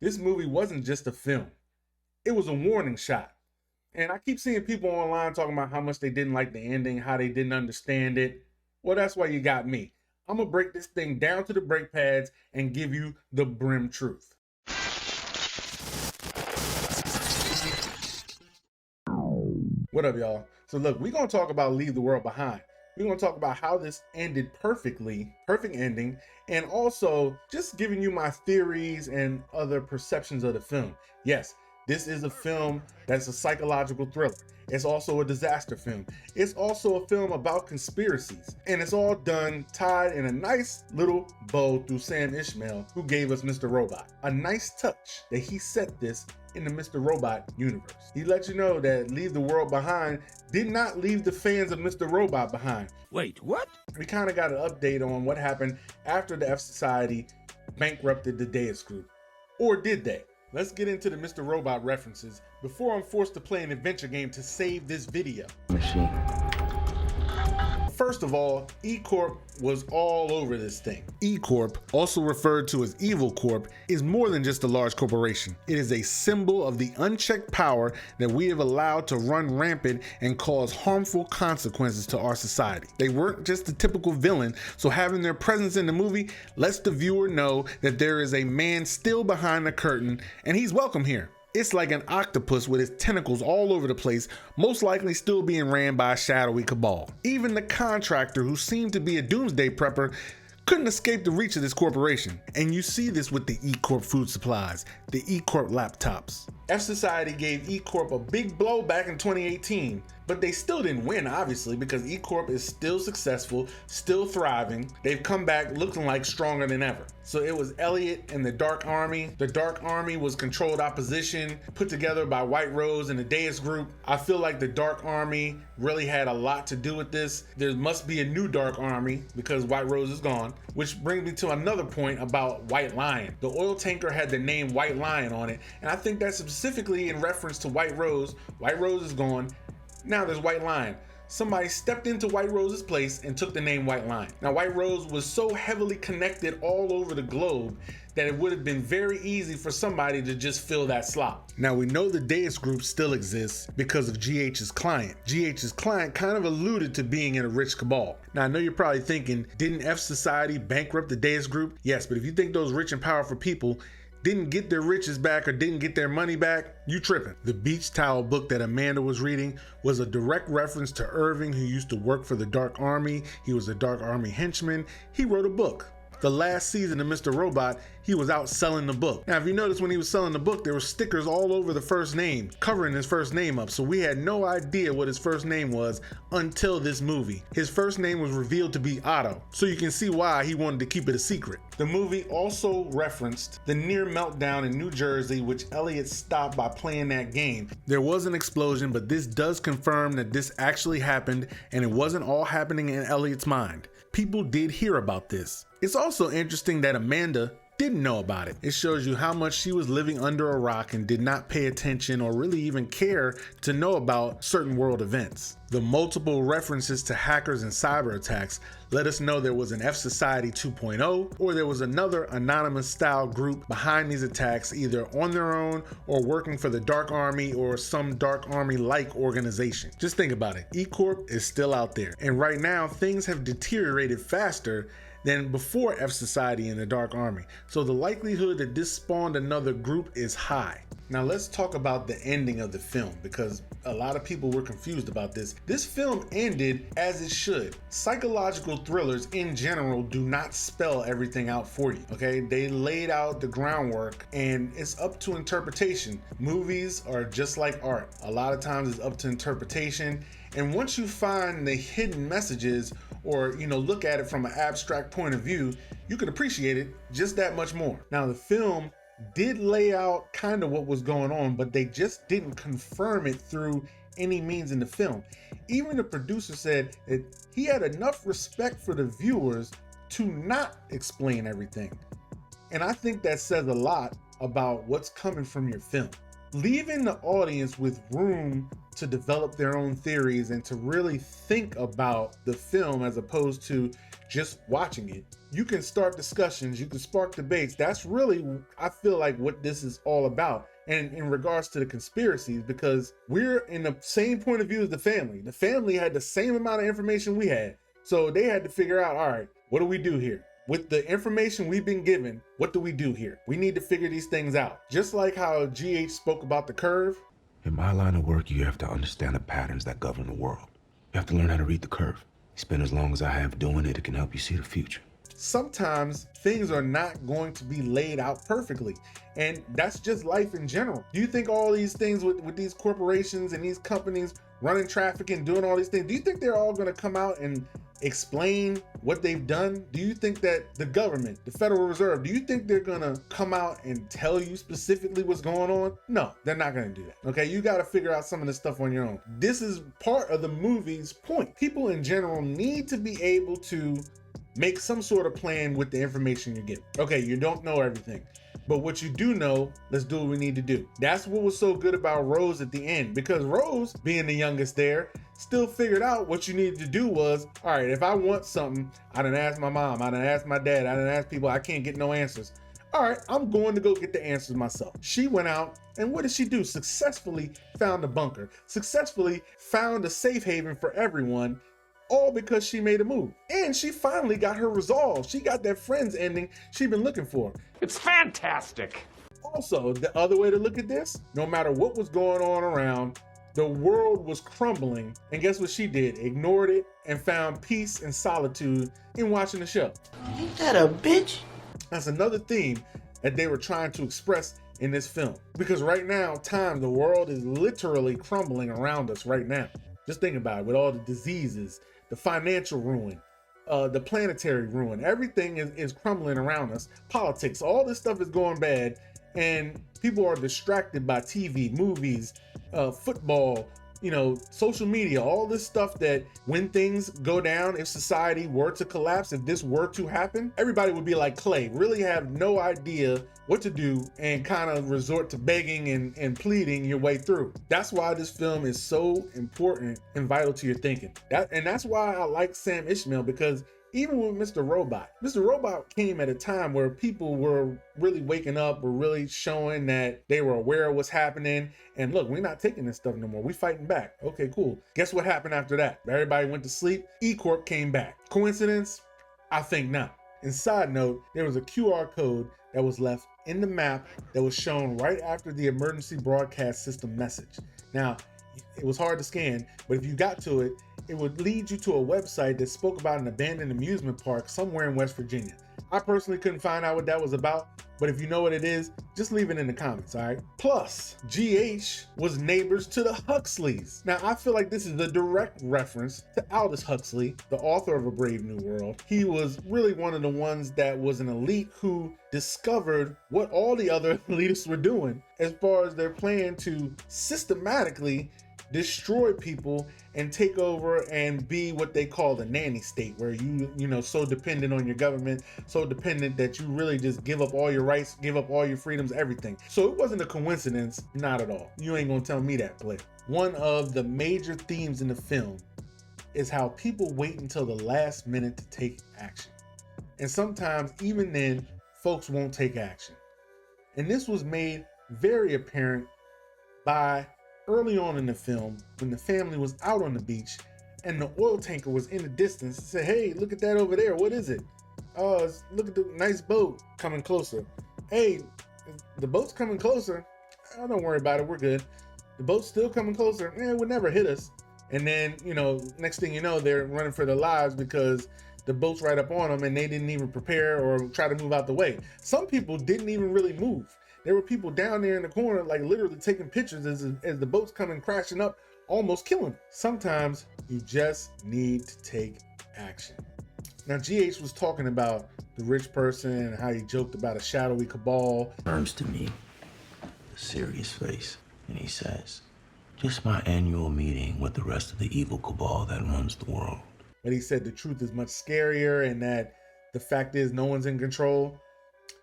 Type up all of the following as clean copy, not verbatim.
This movie wasn't just a film, it was a warning shot. And I keep seeing people online talking about how much they didn't like the ending, how they didn't understand it. Well, that's why you got me. I'm gonna break this thing down to the brake pads and give you the brim truth. What up, y'all? So look, we're gonna talk about Leave the World Behind. We're gonna talk about how this ended perfectly, perfect ending, and also just giving you my theories and other perceptions of the film. Yes, this is a film that's a psychological thriller. It's also a disaster film. It's also a film about conspiracies. And it's all done tied in a nice little bow through Sam Ishmael, who gave us Mr. Robot. A nice touch that he set this in the Mr. Robot universe. He let you know that Leave the World Behind did not leave the fans of Mr. Robot behind. Wait, what? We kind of got an update on what happened after the F Society bankrupted the Deus Group. Or did they? Let's get into the Mr. Robot references before I'm forced to play an adventure game to save this video. Machine. First of all, E-Corp was all over this thing. E-Corp, also referred to as Evil Corp, is more than just a large corporation. It is a symbol of the unchecked power that we have allowed to run rampant and cause harmful consequences to our society. They weren't just the typical villain, so having their presence in the movie lets the viewer know that there is a man still behind the curtain, and he's welcome here. It's like an octopus with its tentacles all over the place, most likely still being ran by a shadowy cabal. Even the contractor, who seemed to be a doomsday prepper, couldn't escape the reach of this corporation. And you see this with the E-Corp food supplies, the E-Corp laptops. F-Society gave E-Corp a big blow back in 2018, but they still didn't win, obviously, because E-Corp is still successful, still thriving. They've come back looking like stronger than ever. So it was Elliot and the Dark Army. The Dark Army was controlled opposition put together by White Rose and the Deus Group. I feel like the Dark Army really had a lot to do with this. There must be a new Dark Army because White Rose is gone, which brings me to another point about White Lion. The oil tanker had the name White Lion on it, and I think that's specifically in reference to White Rose. White Rose is gone. Now there's White Lion. Somebody stepped into White Rose's place and took the name White Lion. Now White Rose was so heavily connected all over the globe that it would have been very easy for somebody to just fill that slot. Now we know the Deus Group still exists because of GH's client. GH's client kind of alluded to being in a rich cabal. Now I know you're probably thinking, didn't F Society bankrupt the Deus Group? Yes, but if you think those rich and powerful people didn't get their riches back or didn't get their money back, you tripping. The beach towel book that Amanda was reading was a direct reference to Irving, who used to work for the Dark Army. He was a Dark Army henchman. He wrote a book. The last season of Mr. Robot, he was out selling the book. Now, if you notice when he was selling the book, there were stickers all over the first name, covering his first name up. So we had no idea what his first name was until this movie. His first name was revealed to be Otto. So you can see why he wanted to keep it a secret. The movie also referenced the near meltdown in New Jersey, which Elliot stopped by playing that game. There was an explosion, but this does confirm that this actually happened and it wasn't all happening in Elliot's mind. People did hear about this. It's also interesting that Amanda didn't know about it. It shows you how much she was living under a rock and did not pay attention or really even care to know about certain world events. The multiple references to hackers and cyber attacks let us know there was an F Society 2.0 or there was another anonymous style group behind these attacks, either on their own or working for the Dark Army or some Dark Army-like organization. Just think about it. E-Corp is still out there. And right now, things have deteriorated faster than before F Society and the Dark Army. So the likelihood that this spawned another group is high. Now let's talk about the ending of the film, because a lot of people were confused about this. This film ended as it should. Psychological thrillers in general do not spell everything out for you, okay? They laid out the groundwork and it's up to interpretation. Movies are just like art. A lot of times it's up to interpretation. And once you find the hidden messages or, look at it from an abstract point of view, you can appreciate it just that much more. Now, the film did lay out kind of what was going on, but they just didn't confirm it through any means in the film. Even the producer said that he had enough respect for the viewers to not explain everything. And I think that says a lot about what's coming from your film. Leaving the audience with room to develop their own theories and to really think about the film, as opposed to just watching it. You can start discussions, you can spark debates. That's really, I feel like, what this is all about. And in regards to the conspiracies, because we're in the same point of view as the family. The family had the same amount of information we had. So they had to figure out, all right, what do we do here? With the information we've been given, what do we do here? We need to figure these things out. Just like how GH spoke about the curve. In my line of work, you have to understand the patterns that govern the world. You have to learn how to read the curve. Spend as long as I have doing it, it can help you see the future. Sometimes things are not going to be laid out perfectly. And that's just life in general. Do you think all these things with these corporations and these companies running traffic and doing all these things, do you think they're all going to come out and explain what they've done? Do you think that the government, the Federal Reserve, do you think they're going to come out and tell you specifically what's going on? No, they're not going to do that. Okay, you got to figure out some of this stuff on your own. This is part of the movie's point. People in general need to be able to make some sort of plan with the information you get. Okay, you don't know everything, but what you do know, let's do what we need to do. That's what was so good about Rose at the end, because Rose, being the youngest there, still figured out what you needed to do was, all right, if I want something, I done asked my mom, I done asked my dad, I done asked people, I can't get no answers. All right, I'm going to go get the answers myself. She went out, and what did she do? Successfully found a bunker, successfully found a safe haven for everyone, all because she made a move. And she finally got her resolve. She got that Friends ending she'd been looking for. It's fantastic. Also, the other way to look at this, no matter what was going on around, the world was crumbling. And guess what she did? Ignored it and found peace and solitude in watching the show. Ain't that a bitch? That's another theme that they were trying to express in this film. Because right now, the world is literally crumbling around us right now. Just think about it, with all the diseases, the financial ruin, the planetary ruin, everything is crumbling around us. Politics, all this stuff is going bad, and people are distracted by TV, movies, football, social media, all this stuff that when things go down, if society were to collapse, if this were to happen, everybody would be like Clay, really have no idea what to do and kind of resort to begging and pleading your way through. That's why this film is so important and vital to your thinking. That's why I like Sam Ishmael, because even with Mr. Robot came at a time where people were really waking up, were really showing that they were aware of what's happening. And look, we're not taking this stuff no more. We fighting back. Okay, cool. Guess what happened after that? Everybody went to sleep. E-Corp came back. Coincidence? I think not. And side note, there was a QR code that was left in the map that was shown right after the emergency broadcast system message. Now, it was hard to scan, but if you got to it, it would lead you to a website that spoke about an abandoned amusement park somewhere in West Virginia. I personally couldn't find out what that was about, but if you know what it is, just leave it in the comments, all right? Plus, GH was neighbors to the Huxleys. Now, I feel like this is a direct reference to Aldous Huxley, the author of A Brave New World. He was really one of the ones that was an elite who discovered what all the other elitists were doing as far as their plan to systematically destroy people and take over and be what they call the nanny state, where you so dependent on your government, so dependent that you really just give up all your rights, give up all your freedoms, everything. So it wasn't a coincidence, not at all. You ain't gonna tell me that, player. One of the major themes in the film is how people wait until the last minute to take action. And sometimes even then, folks won't take action. And this was made very apparent by early on in the film, when the family was out on the beach and the oil tanker was in the distance, said, hey, look at that over there. What is it? Oh, look at the nice boat coming closer. Hey, the boat's coming closer. Oh, don't worry about it. We're good. The boat's still coming closer. It would never hit us. And then, next thing you know, they're running for their lives because the boat's right up on them and they didn't even prepare or try to move out the way. Some people didn't even really move. There were people down there in the corner, like literally taking pictures as the boat's coming crashing up, almost killing them. Sometimes you just need to take action. Now, GH was talking about the rich person and how he joked about a shadowy cabal. Turns to me, a serious face, and he says, just my annual meeting with the rest of the evil cabal that runs the world. But he said the truth is much scarier and that the fact is no one's in control.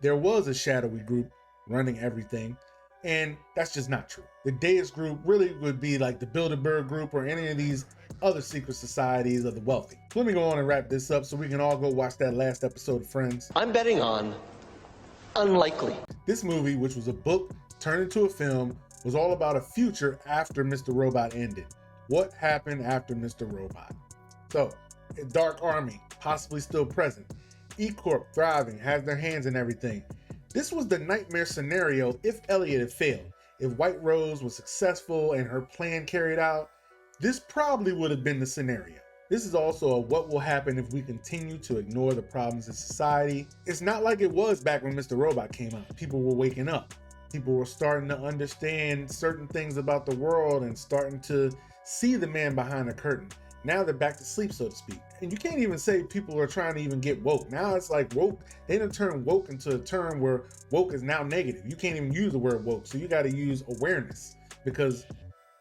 There was a shadowy group running everything, and that's just not true. The Deist group really would be like the Bilderberg group or any of these other secret societies of the wealthy. So let me go on and wrap this up so we can all go watch that last episode of Friends. I'm betting on unlikely. This movie, which was a book turned into a film, was all about a future after Mr. Robot ended. What happened after Mr. Robot? So, a dark army, possibly still present. E-Corp thriving, has their hands in everything. This was the nightmare scenario if Elliot had failed. If White Rose was successful and her plan carried out, this probably would have been the scenario. This is also a what will happen if we continue to ignore the problems in society. It's not like it was back when Mr. Robot came out. People were waking up. People were starting to understand certain things about the world and starting to see the man behind the curtain. Now they're back to sleep, so to speak. And you can't even say people are trying to even get woke. Now it's like woke, they done turned woke into a term where woke is now negative. You can't even use the word woke, so you gotta use awareness, because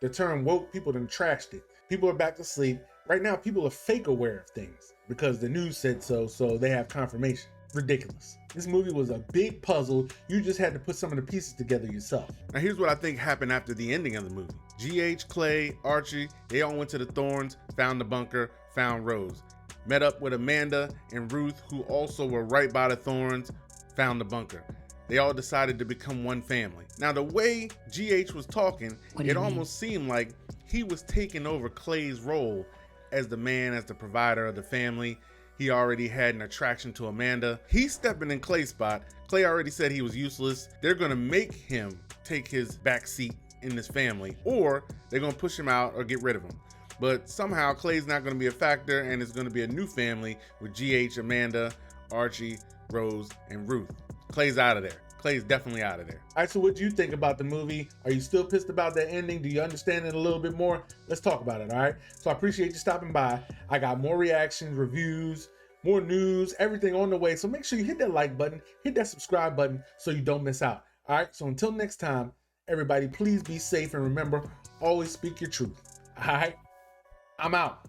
the term woke, people done trashed it. People are back to sleep. Right now, people are fake aware of things because the news said so, so they have confirmation. Ridiculous. This movie was a big puzzle. You just had to put some of the pieces together yourself. Now here's what I think happened after the ending of the movie. GH, Clay, Archie, they all went to the Thorns, found the bunker, found Rose. Met up with Amanda and Ruth, who also were right by the Thorns, found the bunker. They all decided to become one family. Now the way GH was talking, it almost seemed like he was taking over Clay's role as the man, as the provider of the family. He already had an attraction to Amanda. He's stepping in Clay's spot. Clay already said he was useless. They're gonna make him take his back seat in this family, or they're gonna push him out or get rid of him. But somehow Clay's not gonna be a factor, and it's gonna be a new family with GH, Amanda, Archie, Rose, and Ruth. Clay's out of there. Clay's definitely out of there. All right, so what do you think about the movie? Are you still pissed about that ending? Do you understand it a little bit more? Let's talk about it, all right? So I appreciate you stopping by. I got more reactions, reviews, more news, everything on the way. So make sure you hit that like button, hit that subscribe button so you don't miss out. All right, so until next time, everybody, please be safe and remember, always speak your truth. All right, I'm out.